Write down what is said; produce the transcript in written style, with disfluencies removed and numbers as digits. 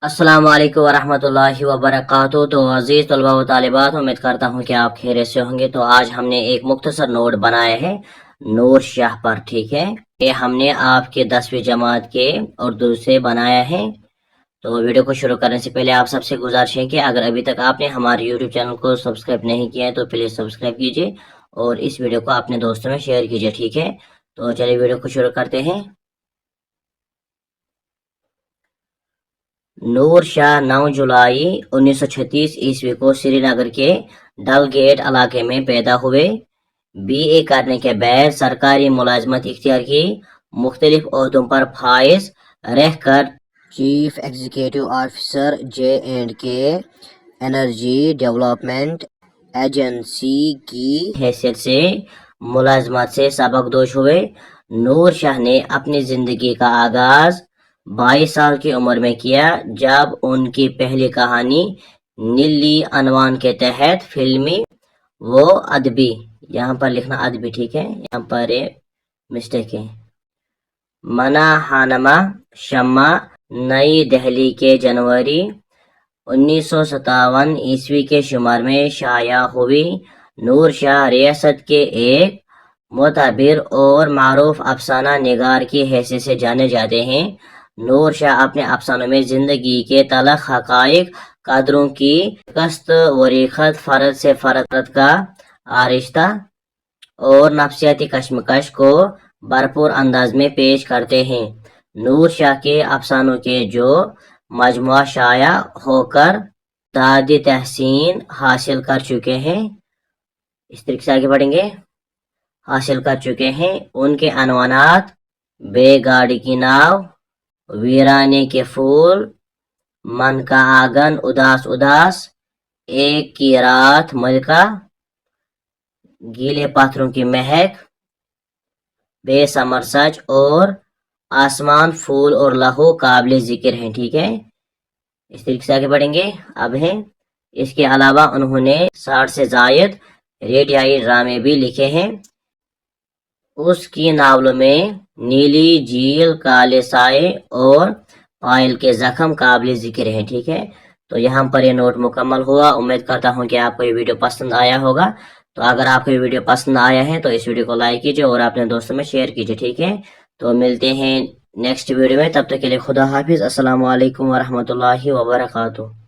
अस्सलाम वालेकुम वरहमतुल्लाहि वबरकातुहू। तो अजीज तलबा व तालिबात, उम्मीद करता हूँ कि आप खैरियत से होंगे। तो आज हमने एक मुख्तसर नोट बनाया है नूर शाह पर, ठीक है। ये हमने आपके 10वीं जमात के उर्दू से बनाया है। तो वीडियो को शुरू करने से पहले आप सबसे गुजारिश है कि अगर अभी तक आपने हमारे यूट्यूब चैनल को सब्सक्राइब नहीं किया है तो प्लीज़ सब्सक्राइब कीजिए और इस वीडियो को अपने दोस्तों में शेयर कीजिए, ठीक है। तो चलिए वीडियो को शुरू करते हैं। नूर शाह 9 जुलाई 1936 ईस्वी को श्रीनगर के डल गेट इलाके में पैदा हुए। बीए करने के बाद सरकारी मुलाजमत इख्तियार की। मुख्तलिफ ओहदों पर फाइज रहकर chief executive officer J&K energy development agency की हैसियत से मुलाजमत से सबकदोश हुए। नूर शाह ने अपनी जिंदगी का आगाज 22 साल की उम्र में किया, जब उनकी पहली कहानी नीली अनवान के तहत फिल्मी वो अदबी, यहाँ पर लिखना अदबी, ठीक है, यहाँ पर मिस्टेक है, मनाहानमा शम्मा नई दिल्ली के जनवरी 1957 ईस्वी के शुमार में शाया हुई। नूर शाह रियासत के एक मोतबर और मारूफ अफसाना निगार की हैसियत से जाने जाते हैं। नूर शाह अपने अफसानों में जिंदगी के तलख हकाइक, कदरों की कस्त वरीखत, फर्द से फर्द का आरिश्ता और नफसियाती कश्मकश को भरपूर अंदाज में पेश करते हैं। नूर शाह के अफसानों के जो मजमुआ शाया होकर तादी तहसीन हासिल कर चुके हैं, इस तरीके से आगे बढ़ेंगे, हासिल कर चुके हैं। उनके अनवानात बेगाड़ी की नाव, वीराने के फूल, मन का आंगन उदास उदास, एक की रात मलका, गीले पत्थरों की महक, बेसमर सच और आसमान फूल और लहू काबिल जिक्र हैं, ठीक है। इस तरीके से आगे बढ़ेंगे। अब है इसके अलावा उन्होंने 60 से जायद रेडियाई ड्रामे भी लिखे हैं। उसकी नावलों में नीली झील, काले साए और पायल के जख्म काबिल जिक्र हैं, ठीक है। तो यहाँ पर ये नोट मुकम्मल हुआ। उम्मीद करता हूँ कि आपको ये वीडियो पसंद आया होगा। तो अगर आपको ये वीडियो पसंद आया है तो इस वीडियो को लाइक कीजिए और अपने दोस्तों में शेयर कीजिए, ठीक है। तो मिलते हैं नेक्स्ट वीडियो में, तब तक के लिए खुदा हाफिज। अस्सलाम वालेकुम वरहमतुल्लाहि वबरकातुहू।